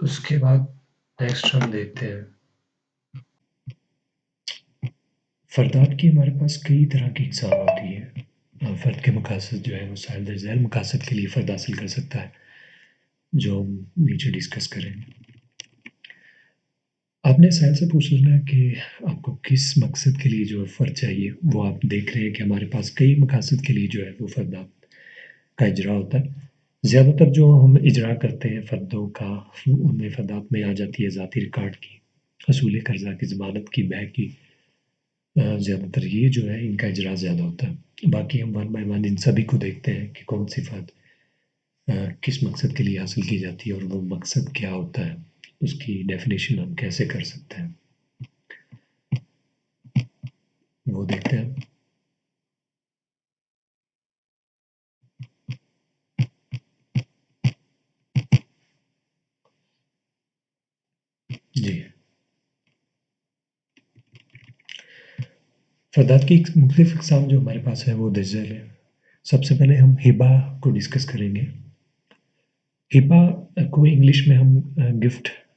اس کے بعد نیکسٹ ہم دیکھتے ہیں فردات کی ہمارے پاس کئی طرح کی اقسام ہوتی ہے فرد کے مقاصد جو ہے وہ سائل در ذیل مقاصد کے لیے فرد حاصل کر سکتا ہے جو ہم نیچے ڈسکس کریں گے آپ نے سائل سے پوچھنا ہے کہ آپ کو کس مقصد کے لیے جو ہے فرد چاہیے وہ آپ دیکھ رہے ہیں کہ ہمارے پاس کئی مقاصد کے لیے جو ہے وہ فردات کا اجرا ہوتا ہے زیادہ تر جو ہم اجرا کرتے ہیں فردوں کا ان میں فردات میں آ جاتی ہے ذاتی ریکارڈ کی حصول قرضہ کی ضمانت کی بے کی زیادہ تر یہ جو ہے ان کا اجرا زیادہ ہوتا ہے باقی ہم ون بائی ون ان سبھی کو دیکھتے ہیں کہ کون سی فرد کس مقصد کے لیے حاصل کی جاتی ہے اور وہ مقصد کیا ہوتا ہے اس کی ڈیفینیشن ہم کیسے کر سکتے ہیں وہ دیکھتے ہیں جی فردات کی مختلف اقسام جو ہمارے پاس ہے وہ درج ذیل ہے سب سے پہلے ہم ہبا کو ڈسکس کریں گے ہبا کو انگلش میں ہم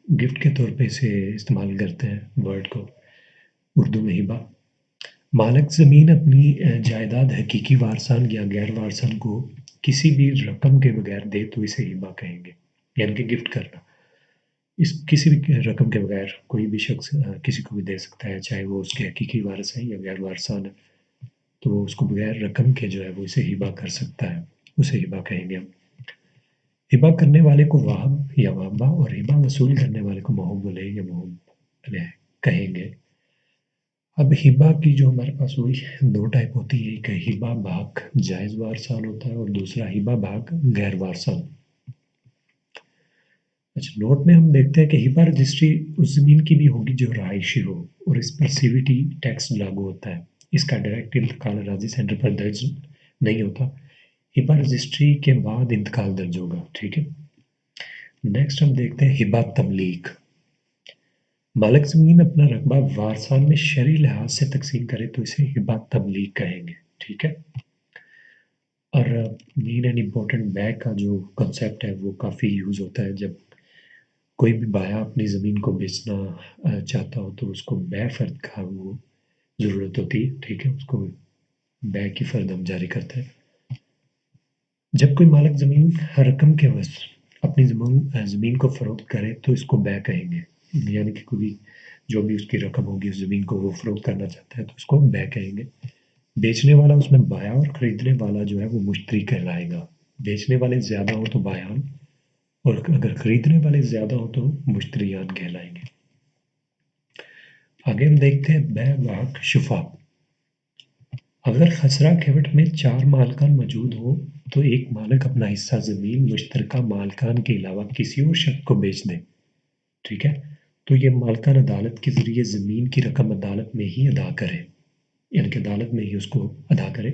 گفٹ کے طور پہ اسے استعمال کرتے ہیں ورڈ کو اردو میں ہبا مالک زمین اپنی جائیداد حقیقی وارثان یا غیر وارثان کو کسی بھی رقم کے بغیر دے تو اسے ہبا کہیں گے یعنی کہ گفٹ کرنا اس کسی بھی رقم کے بغیر کوئی بھی شخص کسی کو بھی دے سکتا ہے چاہے وہ اس کے حقیقی وارث ہیں یا غیر وارثان ہے تو وہ اس کو بغیر رقم کے جو ہے وہ اسے ہبا کر سکتا ہے اسے ہبا کہیں گے ہم ہبا کرنے والے کو واہب یا وابا اور ہبا وصول کرنے والے کو موہوب علیہ یا موہوب علیہ کہیں گے اب ہبا کی جو ہمارے پاس وہی دو ٹائپ ہوتی ہے ایک ہبا بحق جائز وارثان ہوتا ہے اور دوسرا ہبا بحق غیر وارثان اچھا نوٹ میں ہم دیکھتے ہیں کہ ہبا رجسٹری اس زمین کی بھی ہوگی جو رہائشی ہو اور اس پر سی وی ٹی ٹیکس لاگو ہوتا ہے اس کا ڈائریکٹ انتقال اراضی سینٹر پر درج نہیں ہوتا ہبا رجسٹری کے بعد انتقال درج ہوگا ٹھیک ہے نیکسٹ ہم دیکھتے ہیں ہبا تملیک مالک زمین اپنا رقبہ وارثان میں شرعی لحاظ سے تقسیم کرے تو اسے ہبا تملیک کہیں گے ٹھیک ہے اور مین اینڈ امپورٹنٹ بیک کا جو کنسیپٹ ہے وہ کافی یوز ہوتا ہے جب کوئی بھی بایا اپنی زمین کو بیچنا چاہتا ہو تو اس کو بے فرد کا وہ ضرورت ہوتی ہے ٹھیک ہے اس کو بے کی فرد ہم جاری کرتے ہیں جب کوئی مالک زمین رقم کے عوض اپنی زمین کو فروخت کرے تو اس کو بے کہیں گے یعنی کہ کوئی جو بھی اس کی رقم ہوگی اس زمین کو وہ فروخت کرنا چاہتا ہے تو اس کو بے کہیں گے بیچنے والا اس میں بایا اور خریدنے والا جو ہے وہ مشتری کہلائے گا بیچنے والے زیادہ ہو تو بایان اور اگر خریدنے والے زیادہ ہو تو مشتریان کہلائیں گے آگے ہم دیکھتے ہیں بے واق شفا اگر خسرہ کھیوٹ میں 4 مالکان موجود ہو تو ایک مالک اپنا حصہ زمین مشترکہ مالکان کے علاوہ کسی اور شخص کو بیچ دے ٹھیک ہے تو یہ مالکان عدالت کے ذریعے زمین کی رقم عدالت میں ہی ادا کرے یعنی کہ عدالت میں ہی اس کو ادا کرے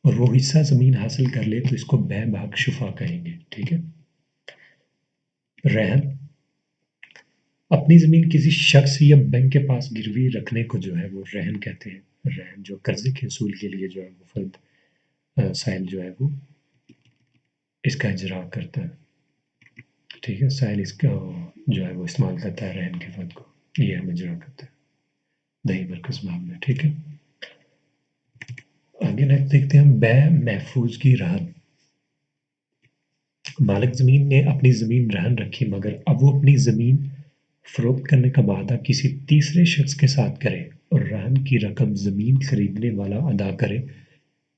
اور وہ حصہ زمین حاصل کر لے تو اس کو بے باق شفا کہیں گے ٹھیک ہے رہن اپنی زمین کسی شخص یا بینک کے پاس گروی رکھنے کو جو ہے وہ رہن کہتے ہیں رہن جو قرضے کے حصول کے لیے جو ہے وہ فرد سائل جو ہے وہ اس کا اجرا کرتا ہے ٹھیک ہے سائل اس کا جو ہے وہ استعمال کرتا ہے رہن کے فرد کو یہ ہم اجرا کرتے ہیں دہی مرکز باب میں ٹھیک ہے آگے نیکسٹ دیکھتے ہیں ہم بے محفوظ کی رہن مالک زمین نے اپنی زمین رہن رکھی مگر اب وہ اپنی زمین فروخت کرنے کا وعدہ کسی تیسرے شخص کے ساتھ کرے اور رہن کی رقم زمین خریدنے والا ادا کرے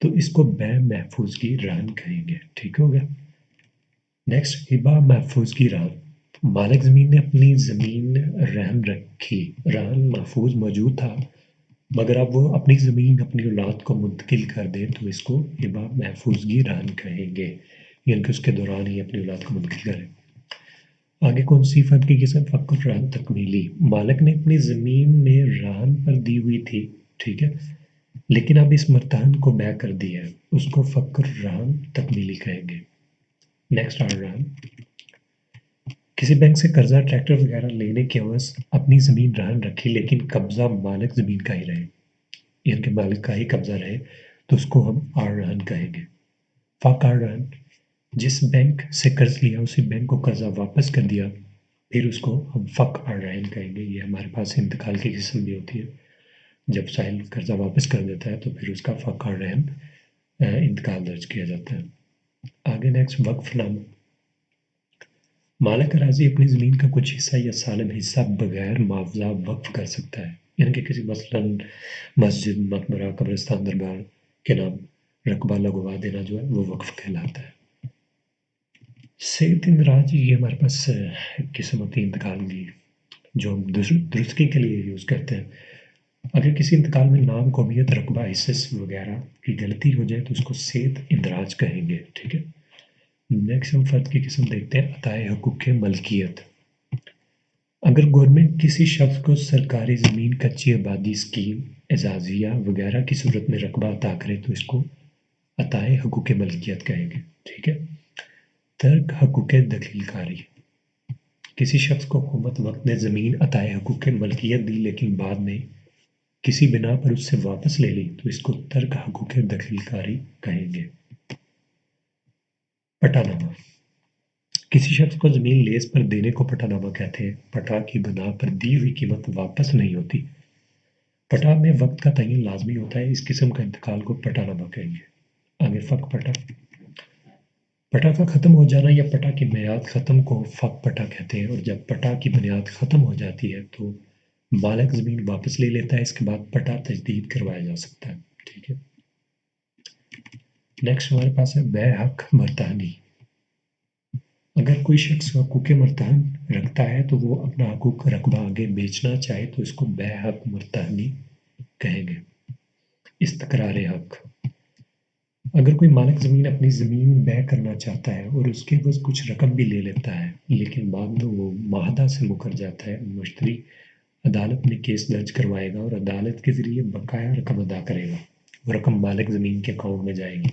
تو اس کو بے محفوظ کی رہن کہیں گے ٹھیک ہو گیا نیکسٹ ہبا محفوظ کی رہن مالک زمین نے اپنی زمین رہن رکھی رہن محفوظ موجود تھا مگر اب وہ اپنی زمین اپنی اولاد کو منتقل کر دے تو اس کو ہبا محفوظگی رہن کہیں گے یعنی کہ اس کے دوران ہی اپنی اولاد کو منتقل کرے آگے کون سی فرد کی قسم فقر رہن تکمیلی مالک نے اپنی زمین میں رہن پر دی ہوئی تھی ٹھیک ہے لیکن اب اس مرتہن کو بے کر دیا ہے اس کو فقر رہن تکمیلی کہیں گے نیکسٹ آر رہن کسی بینک سے قرضہ ٹریکٹر وغیرہ لینے کے عوض اپنی زمین رہن رکھی لیکن قبضہ مالک زمین کا ہی رہے یعنی کہ مالک کا ہی قبضہ رہے تو اس کو ہم آر رہن کہیں گے فاق آر رہن جس بینک سے قرض لیا اسی بینک کو قرضہ واپس کر دیا پھر اس کو ہم فق اور رہن کہیں گے. یہ ہمارے پاس انتقال کی قسم بھی ہوتی ہے. جب سائل قرضہ واپس کر دیتا ہے تو پھر اس کا فق اور رہن انتقال درج کیا جاتا ہے. آگے نیکسٹ وقف نامہ. مالک اراضی اپنی زمین کا کچھ حصہ یا سالم حصہ بغیر معاوضہ وقف کر سکتا ہے. یعنی کہ کسی مثلاً مسجد، مقبرہ، قبرستان، دربار کے نام رقبہ لگوا دینا جو ہے وہ وقف کہلاتا ہے. صحت اندراج یہ ہمارے پاس قسم ہوتی ہے انتقال کی جو ہم درستگی کے لیے یوز کرتے ہیں. اگر کسی انتقال میں نام، قومیت، رقبہ، حصص وغیرہ کی غلطی ہو جائے تو اس کو صحت اندراج کہیں گے. ٹھیک ہے. نیکسٹ ہم فرد کی قسم دیکھتے ہیں. عطائے حقوق ملکیت. اگر گورنمنٹ کسی شخص کو سرکاری زمین، کچی آبادی، اسکیم، اعزازیہ وغیرہ کی صورت میں رقبہ عطا کرے تو اس کو عطائے حقوق ملکیت کہیں گے. ٹھیک ہے. ترک حقوق دخیل کاری. کسی شخص کو حکومت وقت نے زمین عطائے حقوق ملکیت دی لیکن بعد میں کسی بنا پر اس سے واپس لے لی تو اس کو ترک حقوق دخیل کاری کہیں گے. پٹا نامہ. کسی شخص کو زمین لیز پر دینے کو پٹا نامہ کہتے ہیں. پٹا کی بنا پر دی ہوئی قیمت واپس نہیں ہوتی. پٹا میں وقت کا تعین لازمی ہوتا ہے. اس قسم کا انتقال کو پٹا نامہ کہیں گے. آگے فق پٹا. پٹا کا ختم ہو جانا یا پٹا کی میعاد ختم کو فق پٹا کہتے ہیں. اور جب پٹا کی بنیاد ختم ہو جاتی ہے تو مالک زمین واپس لے لیتا ہے. اس کے بعد پٹا تجدید کروایا جا سکتا ہے. ٹھیک ہے. نیکسٹ ہمارے پاس ہے بے حق مرتہنی. اگر کوئی شخص حقوق مرتہن رکھتا ہے تو وہ اپنا حقوق رقبہ آگے بیچنا چاہے تو اس کو بے حق مرتہنی کہیں گے. استقرار حق. اگر کوئی مالک زمین اپنی زمین بے کرنا چاہتا ہے اور اس کے پاس کچھ رقم بھی لے لیتا ہے لیکن بعد میں وہ معاہدہ سے مکر جاتا ہے، مشتری عدالت میں کیس درج کروائے گا اور عدالت کے ذریعے بقایا رقم ادا کرے گا. وہ رقم مالک زمین کے اکاؤنٹ میں جائے گی.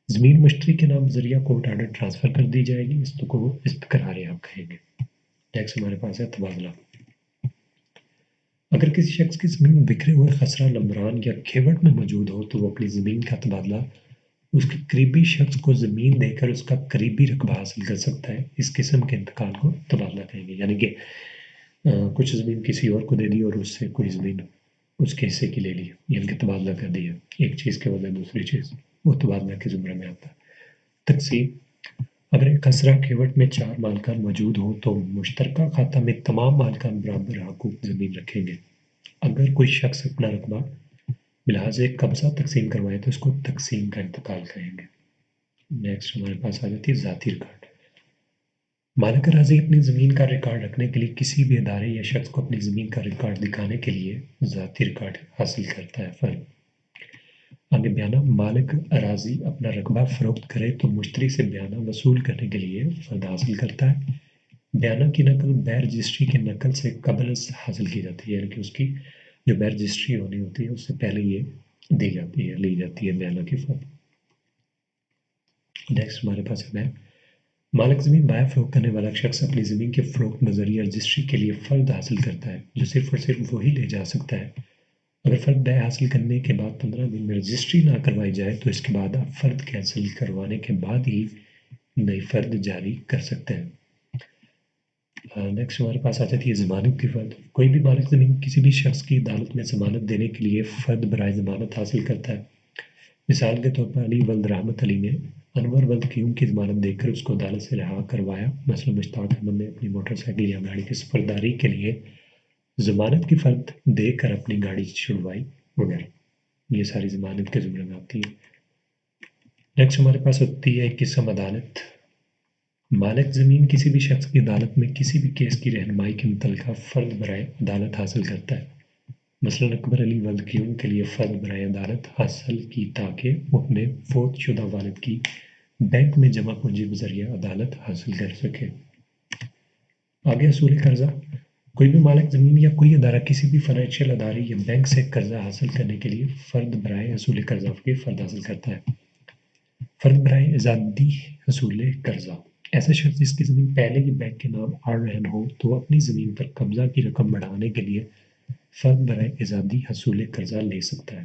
زمین مشتری کے نام ذریعہ کورٹ آرڈر ٹرانسفر کر دی جائے گی. اس کو استقرار حق کہیں گے. نیکسٹ ہمارے پاس ہے تبادلہ. اگر کسی شخص کی زمین بکھرے ہوئے خسرہ، لمبران یا کھیوٹ میں موجود ہو تو وہ اپنی زمین کا تبادلہ اس کے قریبی شخص کو زمین دے کر اس کا قریبی رقبہ حاصل کر سکتا ہے. اس قسم کے انتقال کو تبادلہ کہیں گے. یعنی کہ کچھ زمین کسی اور کو دے دی اور اس سے کوئی زمین اس کے حصے کی لے لی، یعنی کہ تبادلہ کر دیا. ایک چیز کے بدلے دوسری چیز، وہ تبادلہ کے زمرے میں آتا ہے. تقسیم. اگر ایک خسرہ کھیوٹ میں 4 مالکان موجود ہوں تو مشترکہ کھاتہ میں تمام مالکان برابر حقوق زمین رکھیں گے. اگر کوئی شخص اپنا رقبہ بلحاظ قبضہ تقسیم کروائے تو اس کو تقسیم کا انتقال کہیں گے. نیکسٹ ہمارے پاس آ جاتی ہے ذاتی ریکارڈ. مالک اراضی اپنی زمین کا ریکارڈ رکھنے کے لیے کسی بھی ادارے یا شخص کو اپنی زمین کا ریکارڈ دکھانے کے لیے ذاتی ریکارڈ حاصل کرتا ہے. فرق. آگے بیانہ. مالک اراضی اپنا رقبہ فروخت کرے تو مشتری سے بیانہ وصول کرنے کے لیے فرد حاصل کرتا ہے. بیانہ کی نقل بے رجسٹری کی نقل سے قبل حاصل کی جاتی ہے. یعنی کہ اس کی جو بے رجسٹری ہونی ہوتی ہے اس سے پہلے یہ دی جاتی ہے، لی جاتی ہے بیانہ کی فرد. نیکسٹ ہمارے پاس ہے مالک زمین بائع فروخت کرنے والا شخص اپنی زمین کے فروخت نظریہ رجسٹری کے لیے فرد حاصل کرتا ہے جو صرف اور صرف وہی لے جا سکتا ہے. اگر فرد بائع حاصل کرنے کے بعد 15 دن میں رجسٹری نہ کروائی جائے تو اس کے بعد آپ فرد کینسل کروانے کے بعد ہی نئی فرد جاری کر سکتے ہیں. نیکسٹ ہمارے پاس آ جاتی ہے ضمانت کی فرد. کوئی بھی مالک زمین کسی بھی شخص کی عدالت میں ضمانت دینے کے لیے فرد برائے ضمانت حاصل کرتا ہے. مثال کے طور پر علی ولد رحمت علی نے انور ولد قیوم کی ضمانت دے کر اس کو عدالت سے رہا کروایا. مثلا مشتاق احمد نے اپنی موٹر سائیکل یا گاڑی کی سپرداری کے لیے ضمانت کی فرد دے کر اپنی گاڑی چھڑوائی وغیرہ. یہ ساری ضمانت کے زمرے میں آتی ہے. نیکسٹ ہمارے پاس ہوتی ہے قسم عدالت. مالک زمین کسی بھی شخص کی عدالت میں کسی بھی کیس کی رہنمائی کے متعلقہ فرد برائے عدالت حاصل کرتا ہے. مثلا اکبر علی ولد قیوم کے لیے فرد برائے عدالت حاصل کی تاکہ وہ اپنے فوت شدہ والد کی بینک میں جمع پونجی بذریعہ عدالت حاصل کر سکے. آگے اصول قرضہ. کوئی بھی مالک زمین یا کوئی ادارہ کسی بھی فائنینشیل ادارے یا بینک سے قرضہ حاصل کرنے کے لیے فرد برائے اصول قرضہ کے فرد حاصل کرتا ہے. فرد برائے آزادی حصول قرضہ. ایسا شخص جس کی زمین پہلے ہی بینک کے نام آر رہن ہو تو اپنی زمین پر قبضہ کی رقم بڑھانے کے لیے فرد برائے آزادی حصول قرضہ لے سکتا ہے.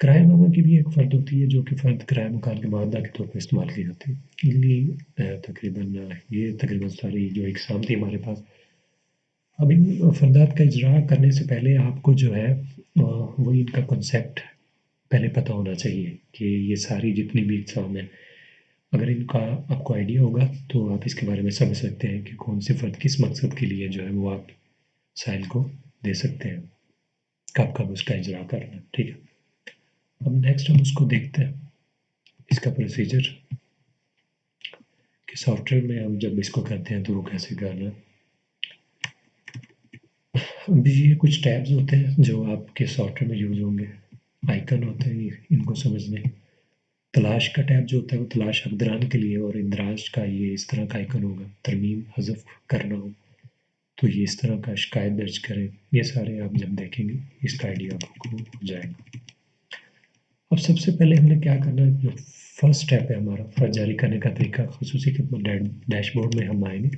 کرایہ نامہ کی بھی ایک فرد ہوتی ہے جو کہ فرد کرایہ مکان کے معاہدہ کے طور پر استعمال کی جاتی ہے. یہ تقریباً ساری جو اقسام تھی ہمارے پاس. اب ان فردات کا اجرا کرنے سے پہلے آپ کو جو ہے وہ ان کا کنسیپٹ پہلے پتہ ہونا چاہیے کہ یہ ساری جتنی بھی اقسام ہیں اگر ان کا آپ کو آئیڈیا ہوگا تو آپ اس کے بارے میں سمجھ سکتے ہیں کہ کون سی فرد کس مقصد کے لیے جو ہے وہ آپ سائل کو دے سکتے ہیں، کب کب اس کا اجرا کرنا. ٹھیک ہے، اب نیکسٹ ہم اس کو دیکھتے ہیں اس کا پروسیجر کہ سافٹ ویئر میں ہم جب اس کو کرتے ہیں تو وہ کیسے کرنا ہے. اب یہ کچھ ٹیبز ہوتے ہیں جو آپ کے سافٹ ویئر میں یوز ہوں گے، آئیکن ہوتے ہیں ان کو سمجھنے. تلاش کا ٹیب جو ہوتا ہے وہ تلاش اقدران کے لیے، اور اندراج کا یہ اس طرح کا آئیکن ہوگا. ترمیم حذف کرنا ہو تو یہ اس طرح کا شکایت درج کریں. یہ سارے آپ جب دیکھیں گے اس کا آئیڈیا آپ کو ہو جائے گا. اب سب سے پہلے ہم نے کیا کرنا ہے، جو فرسٹ اسٹیپ ہے ہمارا فرض جاری کرنے کا طریقہ، خصوصی خدمت ڈیش بورڈ میں ہم آئیں گے.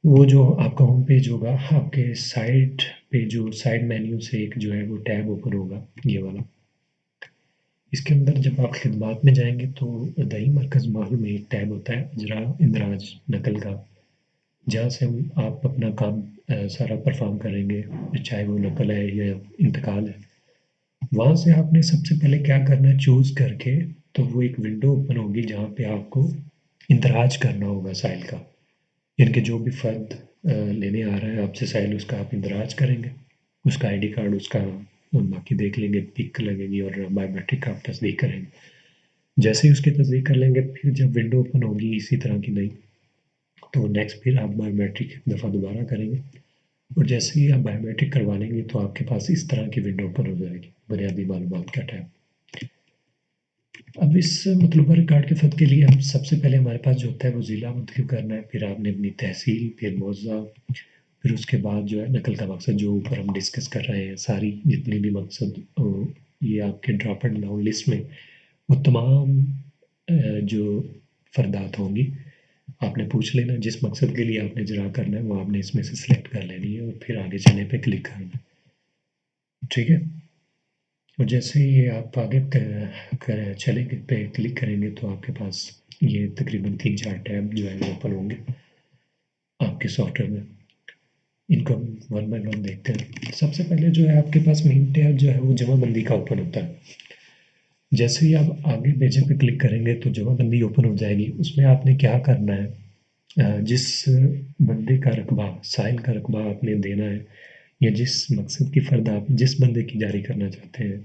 وہ جو آپ کا ہوم پیج ہوگا، آپ کے سائٹ پہ جو سائڈ مینیو سے ایک جو ہے وہ ٹیب اوپن ہوگا، یہ والا. اس کے اندر جب آپ خدمات میں جائیں گے تو دہی مرکز مال میں ایک ٹیب ہوتا ہے اجرا اندراج نقل کا، جہاں سے آپ اپنا کام سارا پرفارم کریں گے، چاہے وہ نقل ہے یا انتقال ہے. وہاں سے آپ نے سب سے پہلے کیا کرنا ہے، چوز کر کے تو وہ ایک ونڈو اوپن ہوگی جہاں پہ آپ کو اندراج کرنا ہوگا سائل کا. یعنی کہ جو بھی فرد لینے آ رہا ہے آپ سے سائل، اس کا آپ اندراج کریں گے، اس کا آئی ڈی کارڈ اس کا باقی دیکھ لیں گے، پک لگے گی اور بایو میٹرک آپ تصدیق کریں گے. جیسے ہی اس کی تصدیق کر لیں گے، پھر جب ونڈو اوپن ہوگی اسی طرح کی نئی، تو نیکسٹ پھر آپ بایو میٹرک ایک دفعہ دوبارہ کریں گے، اور جیسے ہی آپ بایو میٹرک کروا لیں گے تو آپ کے پاس اس طرح کی ونڈو اوپن ہو جائے گی، بنیادی معلومات کا ٹیب. اب اس مطلوبہ ریکارڈ کے فرد کے لیے ہم سب سے پہلے ہمارے پاس جو ہوتا ہے وہ ضلع منتخب کرنا ہے. پھر آپ نے اپنی تحصیل، پھر موضع، پھر اس کے بعد جو ہے نقل کا مقصد جو اوپر ہم ڈسکس کر رہے ہیں، ساری جتنی بھی مقصد یہ آپ کے ڈراپ اینڈ ڈاؤن لسٹ میں وہ تمام جو فردات ہوں گی آپ نے پوچھ لینا، جس مقصد کے لیے آپ نے اجرا کرنا ہے وہ آپ نے اس میں سے سلیکٹ کر لینی ہے، اور پھر آگے چلنے پہ کلک کرنا ہے. ٹھیک ہے، اور جیسے ہی آپ آگے چلیں گے پہ کلک کریں گے تو آپ کے پاس یہ تقریباً 3-4 ٹیب جو ہے وہ اوپن ہوں گے آپ کے سافٹ ویئر میں. ان کو ہم ون بائی ون دیکھتے ہیں. سب سے پہلے جو ہے آپ کے پاس مین ٹیب جو ہے وہ جمع بندی کا اوپن ہوتا ہے. جیسے ہی آپ آگے پیجن پہ کلک کریں گے تو جمع بندی اوپن ہو جائے گی. اس میں آپ نے کیا کرنا ہے، جس بندے کا رقبہ، سائل کا رقبہ آپ نے دینا ہے، یا جس مقصد کی فرد آپ جس بندے کی جاری کرنا چاہتے ہیں،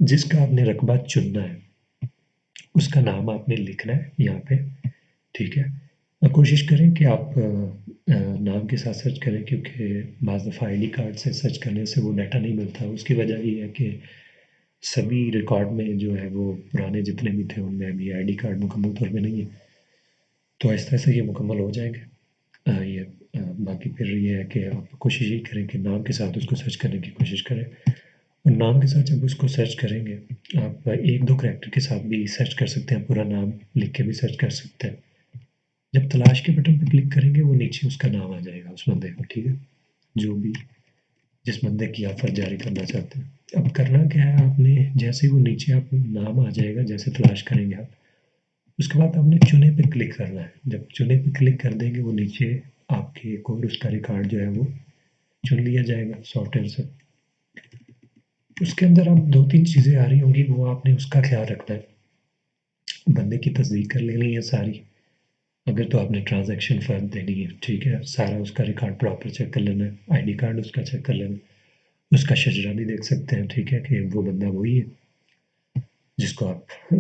جس کا آپ نے رقبہ چننا ہے، اس کا نام آپ نے لکھنا ہے یہاں پہ. ٹھیک ہے، کوشش کریں کہ آپ نام کے ساتھ سرچ کریں، کیونکہ بعض دفعہ آئی ڈی کارڈ سے سرچ کرنے سے وہ ڈیٹا نہیں ملتا. اس کی وجہ یہ ہے کہ سبھی ریکارڈ میں جو ہے وہ پرانے جتنے بھی تھے ان میں ابھی آئی ڈی کارڈ مکمل طور پہ نہیں ہے، تو ایسے ایسے یہ مکمل ہو جائیں گے. باقی پھر یہ ہے کہ آپ کوشش یہ کریں کہ نام کے ساتھ اس کو سرچ کرنے کی کوشش کریں، اور نام کے ساتھ جب اس کو سرچ کریں گے آپ 1-2 کریکٹر کے ساتھ بھی سرچ کر سکتے ہیں، پورا نام لکھ کے بھی سرچ کر سکتے ہیں. جب تلاش کے بٹن پہ کلک کریں گے وہ نیچے اس کا نام آ جائے گا اس بندے کا. ٹھیک ہے، جو بھی جس بندے کی آپ فرض جاری کرنا چاہتے ہیں. اب کرنا کیا ہے، آپ نے جیسے ہی وہ نیچے آپ نام آ جائے گا، جیسے تلاش کریں گے آپ، اس کے بعد آپ نے چنے پہ کلک کرنا ہے. جب چنے پہ کلک کر دیں گے وہ نیچے آپ کے ایک اور اس کا ریکارڈ جو ہے وہ چن لیا جائے گا سافٹ ویئر سے. اس کے اندر اب 2-3 چیزیں آ رہی ہوں گی، وہ آپ نے اس کا خیال رکھنا ہے. بندے کی تصدیق کر لینی ہے ساری، اگر تو آپ نے ٹرانزیکشن فرد دینی ہے. ٹھیک ہے، سارا اس کا ریکارڈ پراپر چیک کر لینا ہے، آئی ڈی کارڈ اس کا چیک کر لینا، اس کا شجرا بھی دیکھ سکتے ہیں. ٹھیک ہے، کہ وہ بندہ وہی ہے جس کو آپ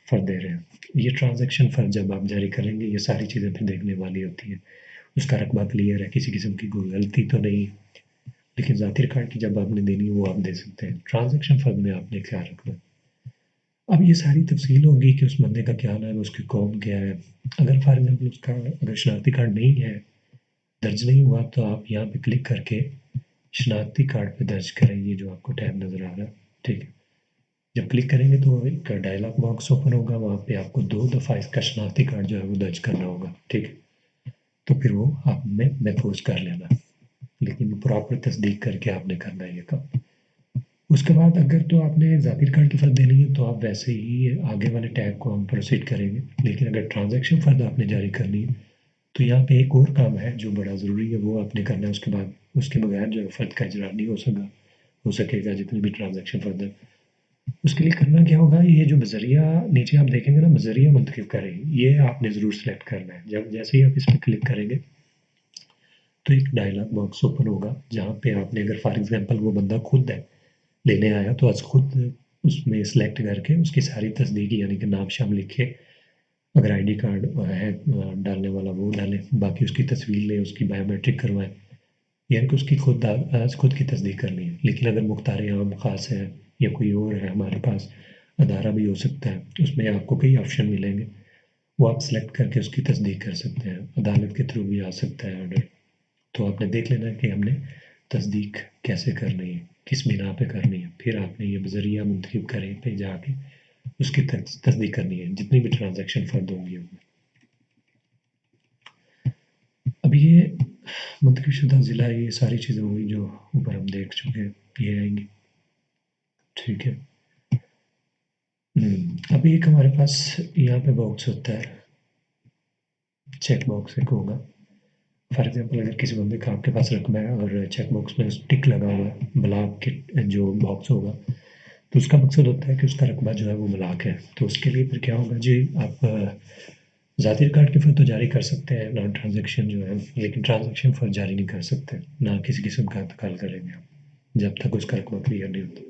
فرد دے رہے ہیں. یہ ٹرانزیکشن فرد جب آپ جاری کریں گے یہ ساری چیزیں پھر دیکھنے والی ہوتی ہیں. اس کا رقبہ کلیئر ہے، کسی قسم کی کوئی غلطی تو نہیں، لیکن ذاتی ریکارڈ کی جب آپ نے دینی ہے وہ آپ دے سکتے ہیں. ٹرانزیکشن فرد میں آپ نے خیال رکھنا ہے. اب یہ ساری تفصیل ہوگی کہ اس بندے کا کیا نام ہے، اس کی قوم کیا ہے. اگر فار ایگزامپل اس کا اگر شناختی کارڈ نہیں ہے، درج نہیں ہوا، تو آپ یہاں پہ کلک کر کے شناختی کارڈ پہ درج کریں. یہ جو آپ کو ٹیب نظر آ رہا ہے، ٹھیک ہے، جب کلک کریں گے تو ایک ڈائلاگ باکس اوپن ہوگا، وہاں پہ آپ کو 2 دفعہ اس کا شناختی کارڈ جو ہے وہ درج کرنا ہوگا. ٹھیک ہے، تو پھر وہ آپ نے محفوظ کر لینا، لیکن پراپر تصدیق کر کے آپ نے کرنا ہے یہ کام. اس کے بعد اگر تو آپ نے ذاتی ریکارڈ کی فرد دینی ہے تو آپ ویسے ہی آگے والے ٹیگ کو ہم پروسیڈ کریں گے، لیکن اگر ٹرانزیکشن فرد آپ نے جاری کرنی ہے تو یہاں پہ ایک اور کام ہے جو بڑا ضروری ہے، وہ آپ نے کرنا ہے۔ اس کے بعد اس کے بغیر جو ہے فرد کا اجرا نہیں ہو سکے گا جتنی بھی ٹرانزیکشن فرد ہے۔ اس کے لیے کرنا کیا ہوگا، یہ جو بذریعہ نیچے آپ دیکھیں گے نا، بذریعہ منتخب کریں، یہ آپ نے ضرور سلیکٹ کرنا ہے۔ جب جیسے ہی آپ اس پہ کلک کریں گے تو ایک ڈائلاگ باکس اوپن ہوگا، جہاں پہ آپ نے اگر فار ایگزامپل وہ بندہ خود ہے لینے آیا تو از خود اس میں سلیکٹ کر کے اس کی ساری تصدیق یعنی کہ نام شام لکھ کے، اگر آئی ڈی کارڈ ہے ڈالنے والا وہ ڈالیں، باقی اس کی تصویر لیں، اس کی بایو میٹرک کروائیں، یعنی کہ اس کی خود کی تصدیق کرنی ہے۔ لیکن اگر مختار عام خاص ہے یا کوئی اور ہے ہمارے پاس، ادارہ بھی ہو سکتا ہے، اس میں آپ کو کئی آپشن ملیں گے، وہ آپ سلیکٹ کر کے اس کی تصدیق کر سکتے ہیں۔ عدالت کے تھرو بھی آ سکتا ہے آرڈر، تو آپ نے دیکھ لینا ہے کہ ہم نے تصدیق کیسے کرنی ہے، کس بنا پہ کرنی ہے، پھر آپ نے یہ بذریعہ منتخب کریں پہ جا کے اس کی تصدیق کرنی ہے جتنی بھی ٹرانزیکشن فرد ہوں گی۔ اب یہ منتخب شدہ ضلع، یہ ساری چیزیں ہوئی جو اوپر ہم دیکھ چکے، یہ آئیں گی، ٹھیک ہے۔ اب ایک ہمارے پاس یہاں پہ باکس ہوتا ہے، چیک باکس ایک ہوگا۔ فار ایگزامپل اگر کسی بندے کا آپ کے پاس رقبہ ہے اور چیک باکس میں ٹک لگا ہوا ہے، بلاک کے جو باکس ہوگا، تو اس کا مقصد ہوتا ہے کہ اس کا رقبہ جو ہے وہ بلاک ہے۔ تو اس کے لیے پھر کیا ہوگا جی، آپ ذاتی ریکارڈ کے فرد تو جاری کر سکتے ہیں نان ٹرانزیکشن جو ہے، لیکن ٹرانزیکشن فرد جاری نہیں کر سکتے، نہ کسی قسم کا انتقال کریں گے آپ جب تک اس کا رقبہ کلیئر نہیں ہوتا۔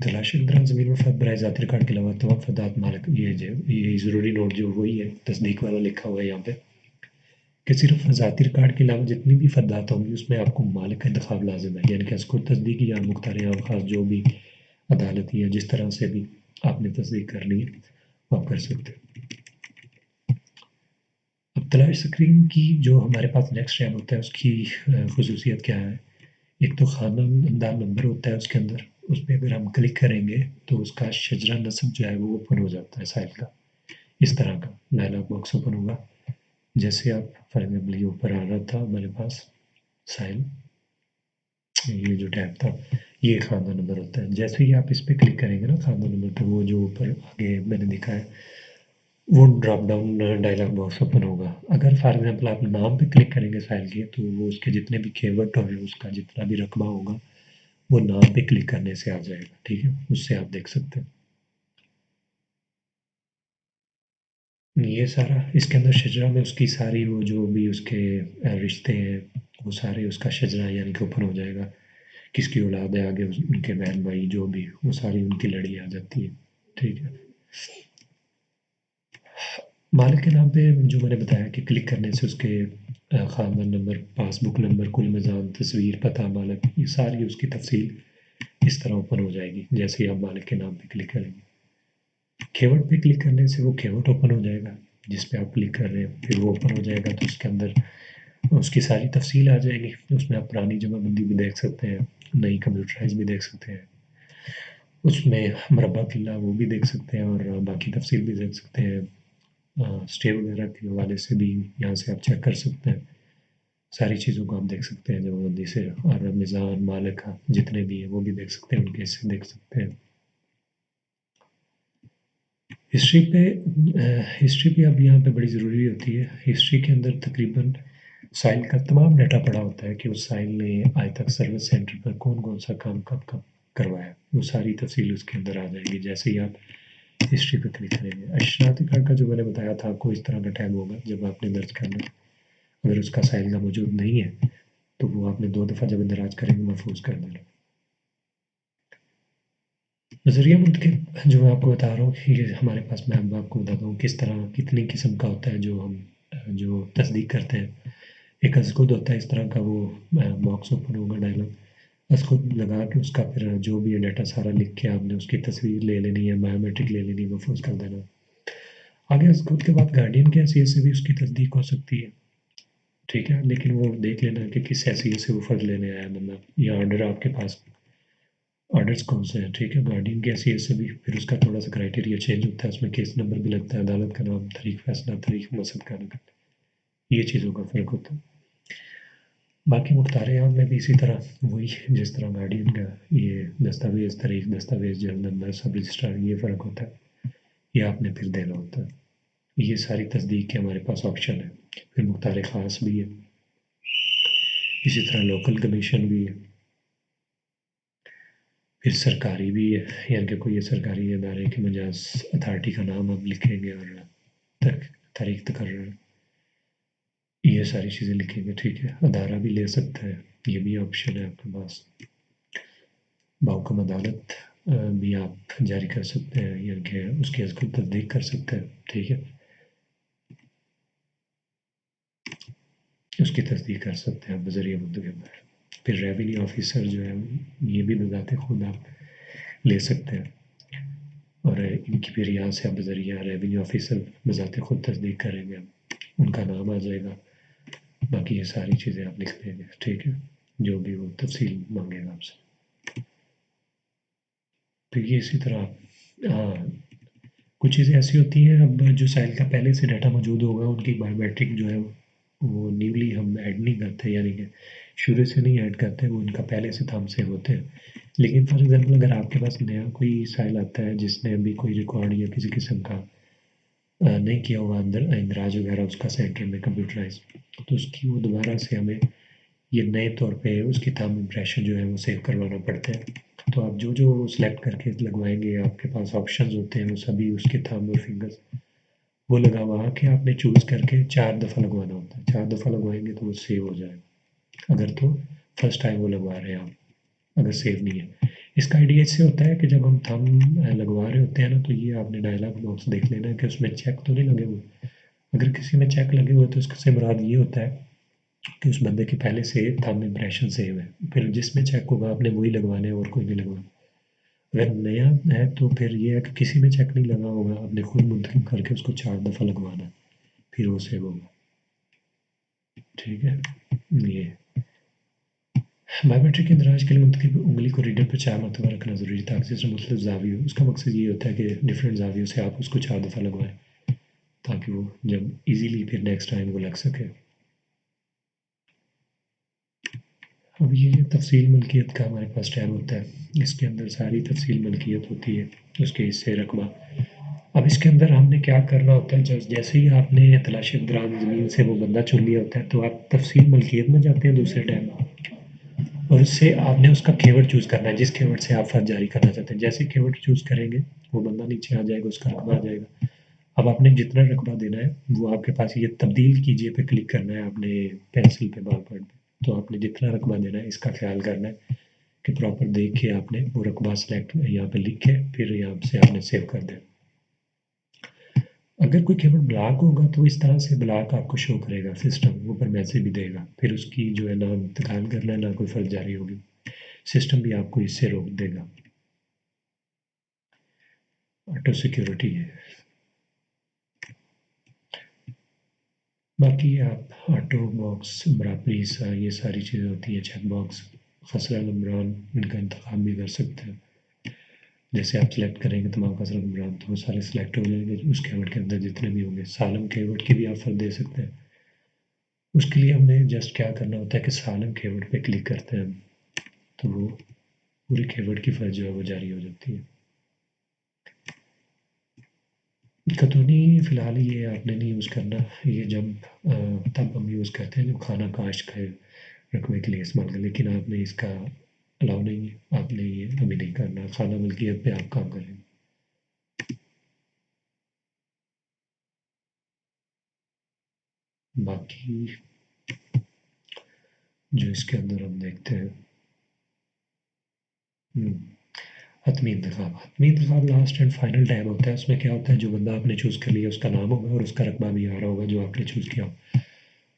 تلاشی کے دوران زمین و فرد برائے ذاتی ریکارڈ کے علاوہ تمام افراد مالک، یہ ضروری نوٹ جو وہی ہے تصدیق والا لکھا ہوا ہے یہاں پہ، کہ صرف ذاتی ریکارڈ کے علاوہ جتنی بھی افراد ہوں گی اس میں آپ کو مالک کا انتخاب لازم ہے، یعنی کہ اس کو تصدیق یا مختار عام خاص جو بھی عدالتی ہے جس طرح سے بھی آپ نے تصدیق کرنی ہے وہ آپ کر سکتے ہیں۔ اب تلاش اسکرین کی جو ہمارے پاس نیکسٹ ٹیب ہوتا ہے اس کی خصوصیت کیا ہے؟ ایک تو خاندان نمبر ہوتا ہے اس کے اندر، اس پہ اگر ہم کلک کریں گے تو اس کا شجرہ نسب جو ہے وہ اوپن ہو جاتا ہے سائل کا، اس طرح کا ڈائلاگ باکس اوپن ہوگا۔ جیسے آپ فار ایگزامپل یہ اوپر آ رہا تھا ہمارے پاس سائل، یہ جو ٹیب تھا یہ خاندان نمبر ہوتا ہے۔ جیسے ہی آپ اس پہ کلک کریں گے نا خاندان نمبر پہ، وہ جو اوپر آگے میں نے دکھا ہے وہ drop down dialogue box open ہوگا۔ اگر فار ایگزامپل آپ نام پہ کلک کریں گے سائل کے تو وہ اس کے جتنے بھی کیورڈ اور اس کا جتنا بھی رقبہ ہوگا وہ نام پہ کلک کرنے سے آ جائے گا، ٹھیک ہے، اس سے آپ دیکھ سکتے ہیں۔ یہ سارا اس کے اندر شجرہ میں اس کی ساری وہ جو بھی اس کے رشتے ہیں وہ سارے اس کا شجرہ یعنی کہ اوپن ہو جائے گا، کس کی اولاد ہے آگے ان کے بہن بھائی جو بھی وہ ساری ان کی لڑی آ جاتی ہے، ٹھیک ہے۔ مالک کے نام پہ جو میں نے بتایا کہ کلک کرنے سے اس کے خاندان نمبر، پاس بک نمبر، کل میزان، تصویر، پتہ، مالک، یہ ساری اس کی تفصیل اس طرح اوپن ہو جائے گی جیسے ہی آپ مالک کے نام پہ کلک کریں گے۔ کھیوٹ پہ کلک کرنے سے وہ کھیوٹ اوپن ہو جائے گا جس پہ آپ کلک کر رہے ہیں، پھر وہ اوپن ہو جائے گا تو اس کے اندر اس کی ساری تفصیل آ جائے گی، اس میں آپ پرانی جمع بندی بھی دیکھ سکتے ہیں، نئی کمپیوٹرائز بھی دیکھ سکتے ہیں، اس میں مربع قلعہ وہ بھی دیکھ سکتے ہیں اور باقی تفصیل بھی دیکھ سکتے ہیں۔ اسٹے وغیرہ کے حوالے سے بھی یہاں سے آپ چیک کر سکتے ہیں، ساری چیزوں کو آپ دیکھ سکتے ہیں جمع بندی سے، اور میزان، مالک جتنے بھی ہیں وہ بھی دیکھ سکتے ہیں، ان کے حصے دیکھ سکتے ہیں۔ ہسٹری پہ اب یہاں پہ بڑی ضروری ہوتی ہے۔ ہسٹری کے اندر تقریباً سائل کا تمام ڈیٹا پڑا ہوتا ہے کہ اس سائل نے آج تک سروس سینٹر پر کون کون سا کام کب کب کروایا، وہ ساری تفصیل اس کے اندر آ جائے گی جیسے ہی آپ ہسٹری پہ کلک کریں گے۔ اشناختی کارڈ کا جو میں نے بتایا تھا آپ کو، اس طرح کا ٹیب ہوگا جب آپ نے درج کرنا ہے، اگر اس کا سائل کا موجود نہیں ہے تو وہ آپ نے 2 دفعہ جب اندراج کریں گے محفوظ کر دینا۔ نظریہ منتخب جو میں آپ کو بتا رہا ہوں کہ یہ ہمارے پاس، میں اب آپ کو بتاتا ہوں کس طرح کتنی قسم کا ہوتا ہے جو ہم جو تصدیق کرتے ہیں۔ ایک از خود ہوتا ہے اس طرح کا، وہ باکس اوپن ہوگا ڈائلاگ، از خود لگا کے اس کا پھر جو بھی ڈیٹا سارا لکھ کے آپ نے اس کی تصویر لے لینی ہے، بایو میٹرک لے لینی ہے، محفوظ کر دینا۔ آگے از خود کے بعد گارڈین کی حیثیت سے بھی اس کی تصدیق ہو سکتی ہے، ٹھیک ہے، لیکن وہ دیکھ لینا کہ کس حیثیت سے وہ فرض لینے آیا بندہ، یا آرڈر آپ کے پاس آرڈرز کون سے ہیں، ٹھیک ہے۔ گارڈین کی حیثیت سے بھی پھر اس کا تھوڑا سا کرائٹیریا چینج ہوتا ہے، اس میں کیس نمبر بھی لگتا ہے، عدالت کا نام، تاریخ فیصلہ، تاریخ مسد کا نام، یہ چیزوں کا فرق ہوتا ہے۔ باقی مختار عام میں بھی اسی طرح وہی جس طرح گارڈین کا یہ دستاویز تاریخ دستاویز جلد نمبر سب رجسٹرار یہ فرق ہوتا ہے، یہ آپ نے پھر دینا ہوتا ہے، یہ ساری تصدیق کے ہمارے پاس آپشن ہے، پھر مختار خاص بھی ہے، اسی طرح لوکل کمیشن بھی ہے، پھر سرکاری بھی ہے، یعنی کہ کوئی سرکاری ادارے کے مجاز اتھارٹی کا نام آپ لکھیں گے اور تاریخ تقرر یہ ساری چیزیں لکھیں گے، ٹھیک ہے، ادارہ بھی لے سکتا ہے، یہ بھی آپشن ہے آپ کے پاس، بحکم عدالت بھی آپ جاری کر سکتے ہیں، یعنی کہ اس کی کو تصدیق کر سکتے ہیں، ٹھیک ہے، اس کی تصدیق کر سکتے ہیں بذریعہ منتخب ہے، پھر ریونیو آفیسر جو ہے یہ بھی بذات خود آپ لے سکتے ہیں، اور ان کی پھر یہاں سے آپ بذریعہ ریونیو آفیسر بذات خود تصدیق کریں گے، ان کا نام آ جائے گا، باقی یہ ساری چیزیں آپ لکھ دیں گے، ٹھیک ہے، جو بھی وہ تفصیل مانگے گا آپ سے، پھر یہ اسی طرح ہاں کچھ چیزیں ایسی ہوتی ہیں اب جو سائل کا پہلے سے ڈاٹا موجود ہوگا ان کی بایو میٹرک جو ہے وہ نیولی ہم ایڈ نہیں کرتے، یعنی کہ شروع سے نہیں ایڈ کرتے، وہ ان کا پہلے سے تھام سے ہوتے ہیں، لیکن فار ایگزامپل اگر آپ کے پاس نیا کوئی سائل آتا ہے جس نے ابھی کوئی ریکارڈ یا کسی قسم کا نہیں کیا ہوا اندر اندراج وغیرہ اس کا سینکڑے میں کمپیوٹرائز، تو اس کی وہ دوبارہ سے ہمیں یہ نئے طور پہ اس کی تھام امپریشن جو ہے وہ سیو کروانا پڑتا ہے، تو آپ جو سلیکٹ کر کے لگوائیں گے آپ کے پاس آپشنز ہوتے ہیں وہ سبھی اس کے تھام اور فنگرز وہ لگا ہوا کہ آپ نے چوز کر کے 4 دفعہ لگوانا ہوتا ہے، 4 دفعہ لگوائیں گے تو وہ سیو ہو جائے گا، اگر تو فرسٹ ٹائم وہ لگوا رہے ہیں آپ، اگر سیو نہیں ہے، اس کا آئیڈیا اس سے ہوتا ہے کہ جب ہم تھم لگوا رہے ہوتے ہیں نا تو یہ آپ نے ڈائلاگ باکس دیکھ لینا ہے کہ اس میں چیک تو نہیں لگے ہوئے، اگر کسی میں چیک لگے ہوئے تو اس سے مراد یہ ہوتا ہے کہ اس بندے کے پہلے سے تھم امپریشن سیو ہے، پھر جس میں چیک ہوگا آپ نے وہی لگوانے اور کوئی نہیں لگوانا، اگر نیا ہے تو پھر یہ ہے کہ کسی میں چیک نہیں لگا ہوگا، آپ نے خود منتخب کر کے اس کو 4 دفعہ لگوانا ہے، پھر وہ سیو ہوگا، ٹھیک ہے، یہ بایومیٹرک اندراج کے لیے منتخب انگلی کو ریڈر پہ 4 مرتبہ رکھنا ضروری ہے تاکہ اس میں مختلف زاویے ہو، اس کا مقصد یہ ہوتا ہے کہ ڈفرینٹ زاویوں سے آپ اس کو 4 دفعہ لگوائیں تاکہ وہ جب ایزیلی پھر نیکسٹ ٹائم وہ لگ سکے، اب یہ تفصیل ملکیت کا ہمارے پاس ٹیب ہوتا ہے، اس کے اندر ساری تفصیل ملکیت ہوتی ہے، اس کے حصے رقبہ، اب اس کے اندر ہم نے کیا کرنا ہوتا ہے، جیسے ہی آپ نے تلاشی اقدران زمین سے وہ بندہ چن لیا ہوتا ہے تو آپ تفصیل ملکیت میں جاتے ہیں دوسرے ٹیب میں، اور اس سے آپ نے اس کا کیورڈ چوز کرنا ہے جس کیورڈ سے آپ فرد جاری کرنا چاہتے ہیں، جیسے کیورڈ چوز کریں گے وہ بندہ نیچے آ جائے گا، اس کا رقبہ آ جائے گا، اب آپ نے جتنا رقبہ دینا ہے وہ آپ کے پاس یہ تبدیل کیجئے پہ کلک کرنا ہے، آپ نے پینسل پہ بال پوائنٹ پہ، تو آپ نے جتنا رقبہ دینا ہے اس کا خیال کرنا ہے کہ پراپر دیکھ کے آپ نے وہ رقبہ سلیکٹ یہاں پہ لکھ کے پھر یہاں سے آپ نے سیو کر دیں، اگر کوئی کیورڈ بلاک ہوگا تو اس طرح سے بلاک آپ کو شو کرے گا سسٹم، اوپر میسج بھی دے گا، پھر اس کی جو ہے نہ انتقال کرنا ہے نہ کوئی فرض جاری ہوگی، سسٹم بھی آپ کو اس سے روک دے گا، آٹو سیکیورٹی ہے، باقی آپ آٹو باکس برابری حصہ یہ ساری چیزیں ہوتی ہیں، چیک باکس خسرہ نمبران ان کا انتخاب بھی کر سکتے ہیں، جیسے آپ سلیکٹ کریں گے تمام خسرہ نمبران تو وہ سارے سلیکٹ ہو جائیں گے اس کیورڈ کے اندر جتنے بھی ہوں گے، سالم کیورڈ کی بھی آپ فرد دے سکتے ہیں، اس کے لیے ہم نے جسٹ کیا کرنا ہوتا ہے کہ سالم کیورڈ پہ کلک کرتے ہیں تو وہ پوری کیورڈ کی فرض جو ہے وہ جاری ہو جاتی ہے، کتونی فی الحال یہ آپ نے نہیں یوز کرنا، یہ جب تب ہم یوز کرتے ہیں جب کھانا کاشت کے رقبے کے لیے استعمال کریں، لیکن آپ نے اس کا الاؤ نہیں ہے، آپ نے یہ ابھی نہیں کرنا، خانہ ملکیت پہ آپ کام کریں، باقی جو اس کے اندر ہم دیکھتے ہیں حتمی انتخاب، حتمی انتخاب لاسٹ اینڈ فائنل ٹیب ہوتا ہے، اس میں کیا ہوتا ہے جو بندہ آپ نے چوز کر لیا اس کا نام ہوگا اور اس کا رقبہ بھی آ رہا ہوگا جو آپ نے چوز کیا ہو،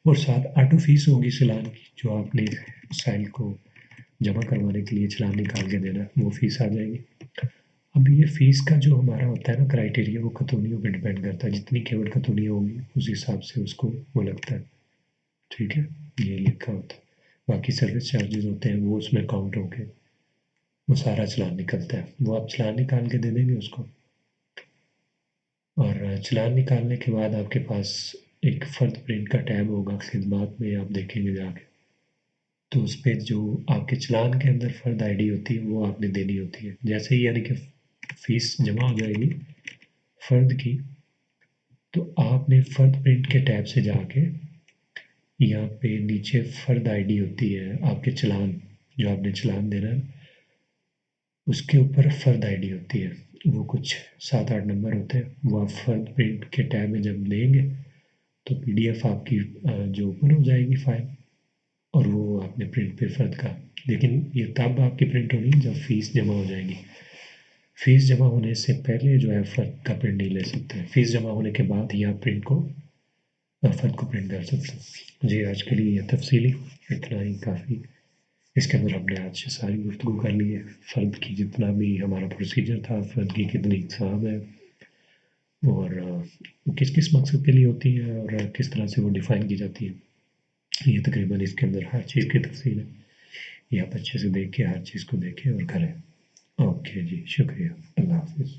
اور ساتھ آٹو فیس ہوگی سلان کی جو آپ نے سائل کو جمع کروانے کے لیے چلان نکال کے دینا وہ فیس آ جائے گی، اب یہ فیس کا جو ہمارا ہوتا ہے نا کرائٹیریا وہ خاتونیوں پہ ڈپینڈ کرتا ہے، جتنی کیوٹ خاتونیاں ہوگی اس حساب سے اس کو وہ لگتا ہے، ٹھیک ہے، یہ لکھا ہوتا ہے، باقی سروس چارجز ہوتے ہیں وہ اس میں کاؤنٹ ہو کے وہ سارا چلان نکلتا ہے، وہ آپ چلان نکال کے دے دیں گے اس کو، اور چلان نکالنے کے بعد آپ کے پاس ایک فرد پرنٹ کا ٹیب ہوگا، خدمات میں آپ دیکھیں گے جا کے تو اس پہ جو آپ کے چلان کے اندر فرد آئی ڈی ہوتی ہے وہ آپ نے دینی ہوتی ہے. جیسے ہی یعنی کہ فیس جمع ہو جائے گی فرد کی، تو آپ نے فرد پرنٹ کے ٹیب سے جا کے یہاں پہ نیچے فرد آئی ڈی ہوتی ہے آپ کے چلان، جو آپ نے چلان دینا ہے اس کے اوپر فرد آئی ڈی ہوتی ہے. وہ کچھ 7-8 نمبر ہوتے ہیں، وہ آپ فرد پرنٹ کے ٹیب میں جب دیں گے تو پی ڈی ایف آپ کی جو اوپن ہو جائے گی فائل، اور وہ آپ نے پرنٹ پہ فرد کا. لیکن یہ تب آپ کی پرنٹ ہونی جب فیس جمع ہو جائے گی. فیس جمع ہونے سے پہلے جو ہے فرد کا پرنٹ نہیں لے سکتے. فیس جمع ہونے کے بعد ہی آپ پرنٹ کو فرد کو پرنٹ کر سکتے ہیں. جی آج کے لیے یہ تفصیلی اتنا ہی کافی. اس کے اندر ہم نے آج سے ساری گفتگو کر لی ہے. فرد کی جتنا بھی ہمارا پروسیجر تھا، فرد کی کتنی اقسام ہے، اور کس کس مقصد کے لیے ہوتی ہے، اور کس طرح سے وہ ڈیفائن کی جاتی ہے. یہ تقریباً اس کے اندر ہر چیز کی تفصیل ہے. یہ آپ اچھے سے دیکھ کے ہر چیز کو دیکھیں اور کریں. اوکے جی، شکریہ. اللہ حافظ.